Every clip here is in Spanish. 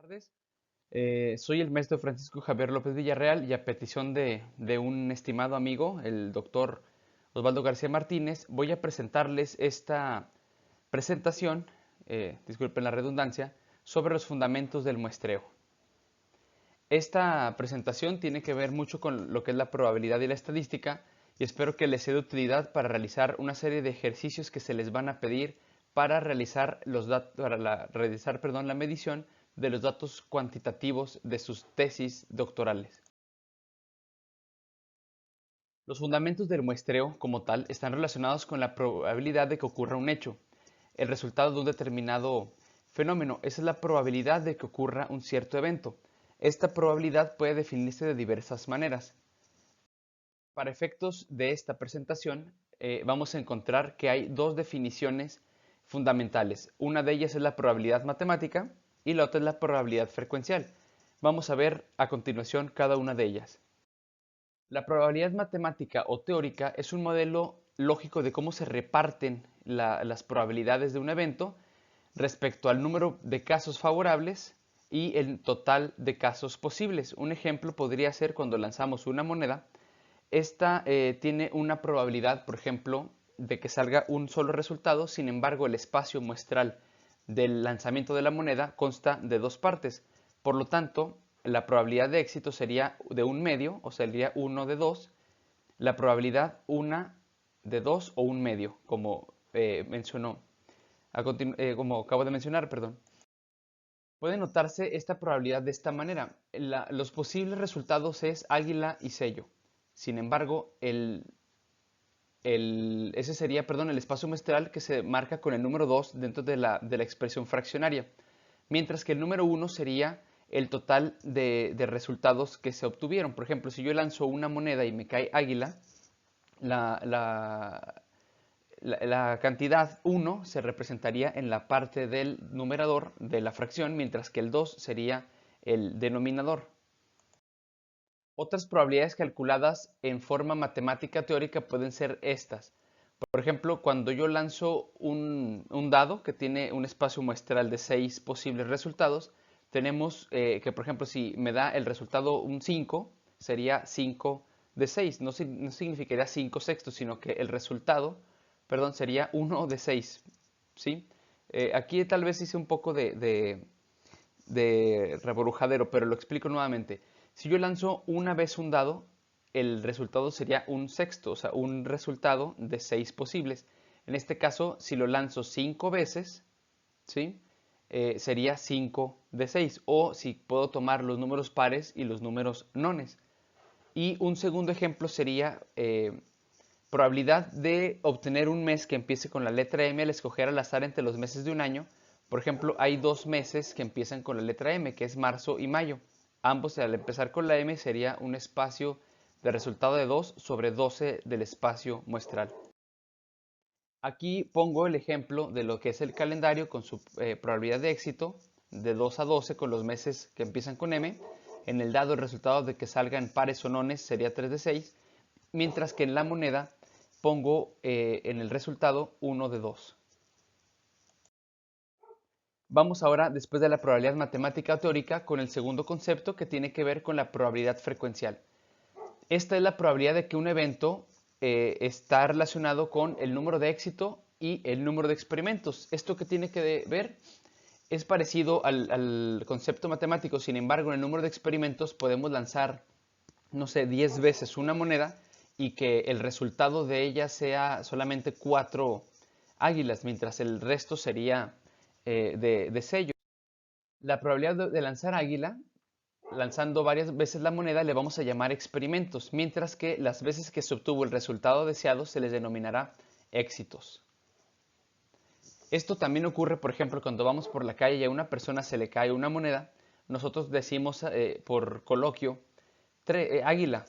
Tardes. Soy el maestro Francisco Javier López Villarreal y a petición de un estimado amigo, el doctor Osvaldo García Martínez, voy a presentarles esta presentación, disculpen la redundancia, sobre los fundamentos del muestreo. Esta presentación tiene que ver mucho con lo que es la probabilidad y la estadística y espero que les sea de utilidad para realizar una serie de ejercicios que se les van a pedir para realizar la medición de los datos cuantitativos de sus tesis doctorales. Los fundamentos del muestreo, como tal, están relacionados con la probabilidad de que ocurra un hecho, el resultado de un determinado fenómeno. Esa es la probabilidad de que ocurra un cierto evento. Esta probabilidad puede definirse de diversas maneras. Para efectos de esta presentación, vamos a encontrar que hay dos definiciones fundamentales. Una de ellas es la probabilidad matemática y la otra es la probabilidad frecuencial. Vamos a ver a continuación cada una de ellas. La probabilidad matemática o teórica es un modelo lógico de cómo se reparten las probabilidades de un evento respecto al número de casos favorables y el total de casos posibles. Un ejemplo podría ser cuando lanzamos una moneda. Esta tiene una probabilidad, por ejemplo, de que salga un solo resultado. Sin embargo, el espacio muestral del lanzamiento de la moneda consta de dos partes. Por lo tanto, la probabilidad de éxito sería de un medio, o sería 1 de 2. La probabilidad 1 de 2 o un medio, como como acabo de mencionar, perdón. Puede notarse esta probabilidad de esta manera. Los posibles resultados es águila y sello. Sin embargo, ese sería, perdón, el espacio muestral que se marca con el número 2 dentro de la expresión fraccionaria. Mientras que el número 1 sería el total de resultados que se obtuvieron. Por ejemplo, si yo lanzo una moneda y me cae águila, la, la, la cantidad 1 se representaría en la parte del numerador de la fracción, mientras que el 2 sería el denominador. Otras probabilidades calculadas en forma matemática teórica pueden ser estas. Por ejemplo, cuando yo lanzo un dado que tiene un espacio muestral de 6 posibles resultados, tenemos que, por ejemplo, si me da el resultado un 5, sería 5 de 6. No significaría 5 sextos, sino que el resultado, perdón, sería 1 de 6. ¿Sí? Aquí tal vez hice un poco de reborujadero, pero lo explico nuevamente. Si yo lanzo una vez un dado, el resultado sería un sexto, o sea, un resultado de 6 posibles. En este caso, si lo lanzo 5 veces, ¿sí? Sería 5 de 6. O si puedo tomar los números pares y los números nones. Y un segundo ejemplo sería probabilidad de obtener un mes que empiece con la letra M al escoger al azar entre los meses de un año. Por ejemplo, hay dos meses que empiezan con la letra M, que es marzo y mayo. Ambos, al empezar con la M, sería un espacio de resultado de 2 sobre 12 del espacio muestral. Aquí pongo el ejemplo de lo que es el calendario con su probabilidad de éxito de 2 a 12 con los meses que empiezan con M. En el dado el resultado de que salgan pares o nones sería 3 de 6, mientras que en la moneda pongo en el resultado 1 de 2. Vamos ahora, después de la probabilidad matemática o teórica, con el segundo concepto que tiene que ver con la probabilidad frecuencial. Esta es la probabilidad de que un evento está relacionado con el número de éxito y el número de experimentos. Esto que tiene que ver es parecido al concepto matemático, sin embargo, en el número de experimentos podemos lanzar, no sé, 10 veces una moneda y que el resultado de ella sea solamente 4 águilas, mientras el resto sería de sello. La probabilidad de lanzar águila, lanzando varias veces la moneda, le vamos a llamar experimentos, mientras que las veces que se obtuvo el resultado deseado se les denominará éxitos. Esto también ocurre, por ejemplo, cuando vamos por la calle y a una persona se le cae una moneda, nosotros decimos por coloquio águila,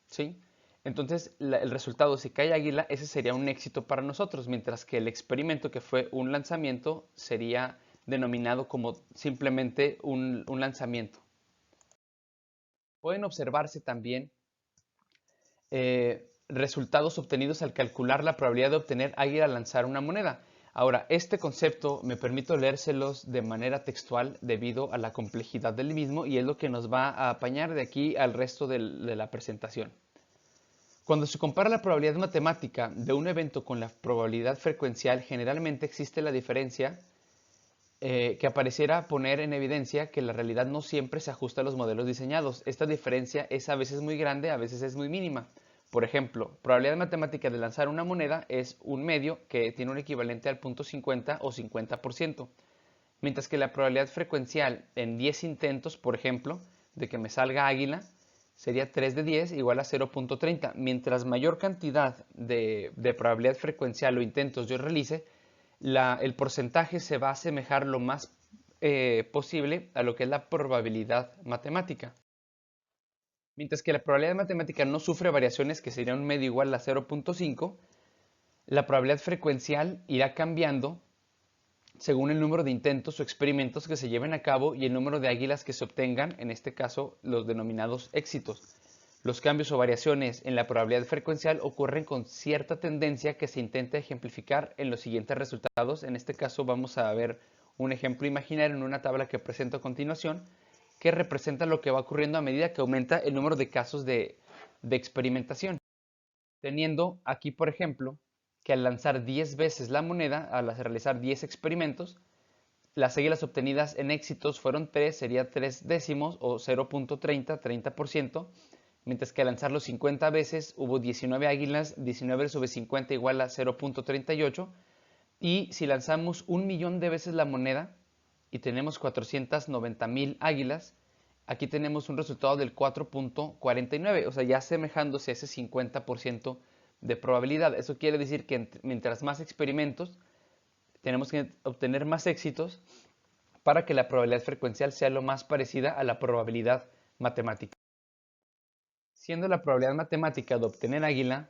¿sí? Entonces, el resultado, si cae águila, ese sería un éxito para nosotros, mientras que el experimento, que fue un lanzamiento, sería denominado como simplemente un lanzamiento. Pueden observarse también resultados obtenidos al calcular la probabilidad de obtener águila al lanzar una moneda. Ahora, este concepto me permito leérselos de manera textual debido a la complejidad del mismo y es lo que nos va a apañar de aquí al resto de la presentación. Cuando se compara la probabilidad matemática de un evento con la probabilidad frecuencial, generalmente existe la diferencia que apareciera poner en evidencia que la realidad no siempre se ajusta a los modelos diseñados. Esta diferencia es a veces muy grande, a veces es muy mínima. Por ejemplo, probabilidad matemática de lanzar una moneda es un medio que tiene un equivalente al 0.50 o 50%, mientras que la probabilidad frecuencial en 10 intentos, por ejemplo, de que me salga águila, sería 3 de 10 igual a 0.30. Mientras mayor cantidad de probabilidad frecuencial o intentos yo realice, el porcentaje se va a asemejar lo más posible a lo que es la probabilidad matemática. Mientras que la probabilidad matemática no sufre variaciones, que sería un medio igual a 0.5, la probabilidad frecuencial irá cambiando según el número de intentos o experimentos que se lleven a cabo y el número de águilas que se obtengan, en este caso los denominados éxitos. Los cambios o variaciones en la probabilidad frecuencial ocurren con cierta tendencia que se intenta ejemplificar en los siguientes resultados. En este caso vamos a ver un ejemplo imaginario en una tabla que presento a continuación, que representa lo que va ocurriendo a medida que aumenta el número de casos de experimentación. Teniendo aquí, por ejemplo, que al lanzar 10 veces la moneda, al realizar 10 experimentos, las águilas obtenidas en éxitos fueron 3, sería 3 décimos o 0.30, 30%, mientras que al lanzarlo 50 veces hubo 19 águilas, 19 sobre 50 igual a 0.38, y si lanzamos 1.000.000 de veces la moneda y tenemos 490.000 águilas, aquí tenemos un resultado del 4.49, o sea, ya asemejándose a ese 50% de probabilidad. Eso quiere decir que mientras más experimentos, tenemos que obtener más éxitos para que la probabilidad frecuencial sea lo más parecida a la probabilidad matemática. Siendo la probabilidad matemática de obtener águila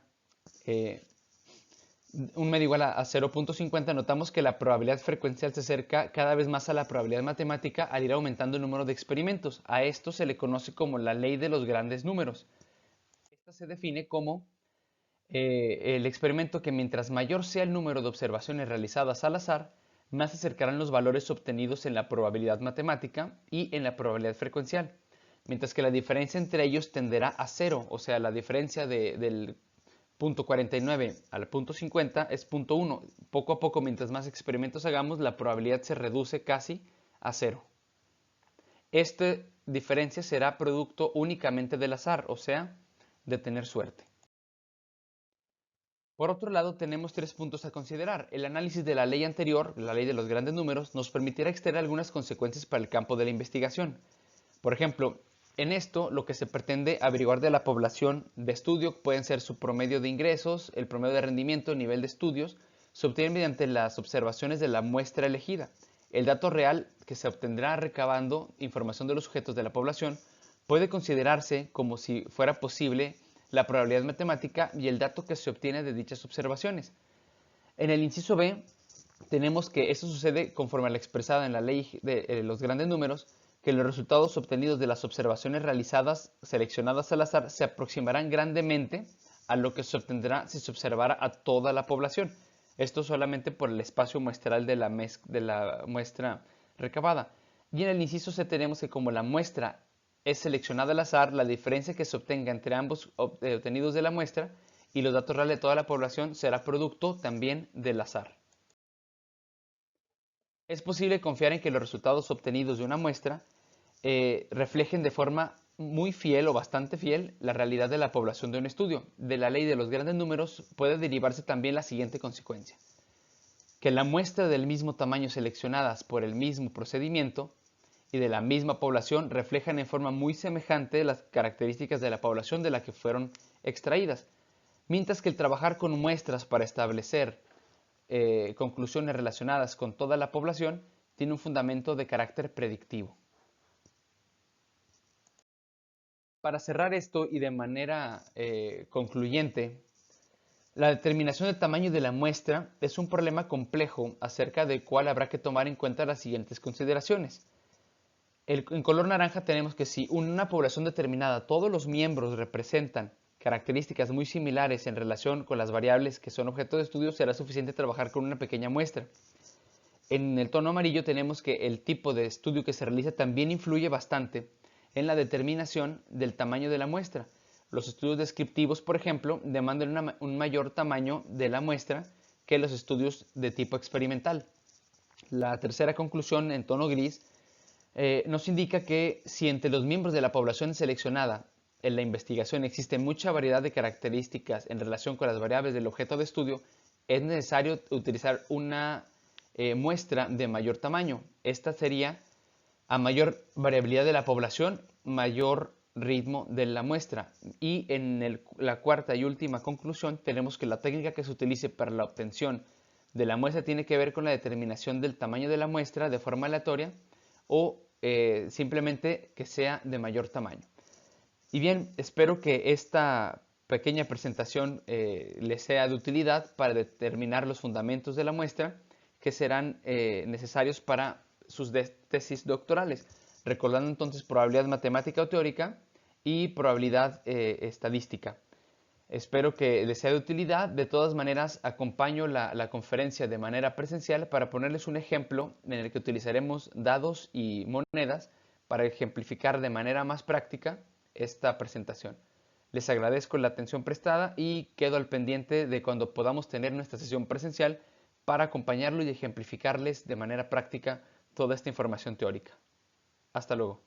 un medio igual a 0.50, notamos que la probabilidad frecuencial se acerca cada vez más a la probabilidad matemática al ir aumentando el número de experimentos. A esto se le conoce como la ley de los grandes números. Esta se define como el experimento que mientras mayor sea el número de observaciones realizadas al azar, más se acercarán los valores obtenidos en la probabilidad matemática y en la probabilidad frecuencial, mientras que la diferencia entre ellos tenderá a cero, o sea, la diferencia del punto 49 al punto 50 es punto 1. Poco a poco, mientras más experimentos hagamos, la probabilidad se reduce casi a cero. Esta diferencia será producto únicamente del azar, o sea, de tener suerte. Por otro lado, tenemos 3 puntos a considerar. El análisis de la ley anterior, la ley de los grandes números, nos permitirá extraer algunas consecuencias para el campo de la investigación. Por ejemplo, en esto lo que se pretende averiguar de la población de estudio pueden ser su promedio de ingresos, el promedio de rendimiento, el nivel de estudios, se obtiene mediante las observaciones de la muestra elegida. El dato real que se obtendrá recabando información de los sujetos de la población puede considerarse como si fuera posible la probabilidad matemática y el dato que se obtiene de dichas observaciones. En el inciso B tenemos que esto sucede conforme a la expresada en la ley de los grandes números, que los resultados obtenidos de las observaciones realizadas seleccionadas al azar se aproximarán grandemente a lo que se obtendrá si se observara a toda la población. Esto solamente por el espacio muestral de la muestra recabada. Y en el inciso C tenemos que como la muestra es seleccionada al azar, la diferencia que se obtenga entre ambos obtenidos de la muestra y los datos reales de toda la población será producto también del azar. Es posible confiar en que los resultados obtenidos de una muestra reflejen de forma muy fiel o bastante fiel la realidad de la población de un estudio. De la ley de los grandes números puede derivarse también la siguiente consecuencia: que la muestra del mismo tamaño seleccionadas por el mismo procedimiento y de la misma población reflejan en forma muy semejante las características de la población de la que fueron extraídas, mientras que el trabajar con muestras para establecer conclusiones relacionadas con toda la población tiene un fundamento de carácter predictivo. Para cerrar esto y de manera concluyente, la determinación del tamaño de la muestra es un problema complejo acerca del cual habrá que tomar en cuenta las siguientes consideraciones. En color naranja tenemos que si una población determinada, todos los miembros representan características muy similares en relación con las variables que son objeto de estudio, será suficiente trabajar con una pequeña muestra. En el tono amarillo tenemos que el tipo de estudio que se realiza también influye bastante en la determinación del tamaño de la muestra. Los estudios descriptivos, por ejemplo, demandan un mayor tamaño de la muestra que los estudios de tipo experimental. La tercera conclusión, en tono gris, nos indica que si entre los miembros de la población seleccionada en la investigación existe mucha variedad de características en relación con las variables del objeto de estudio, es necesario utilizar una muestra de mayor tamaño. Esta sería, a mayor variabilidad de la población, mayor ritmo de la muestra. Y en la cuarta y última conclusión tenemos que la técnica que se utilice para la obtención de la muestra tiene que ver con la determinación del tamaño de la muestra de forma aleatoria o simplemente que sea de mayor tamaño. Y bien, espero que esta pequeña presentación les sea de utilidad para determinar los fundamentos de la muestra que serán necesarios para sus tesis doctorales, recordando entonces probabilidad matemática o teórica y probabilidad estadística. Espero que les sea de utilidad. De todas maneras, acompaño la conferencia de manera presencial para ponerles un ejemplo en el que utilizaremos dados y monedas para ejemplificar de manera más práctica esta presentación. Les agradezco la atención prestada y quedo al pendiente de cuando podamos tener nuestra sesión presencial para acompañarlo y ejemplificarles de manera práctica toda esta información teórica. Hasta luego.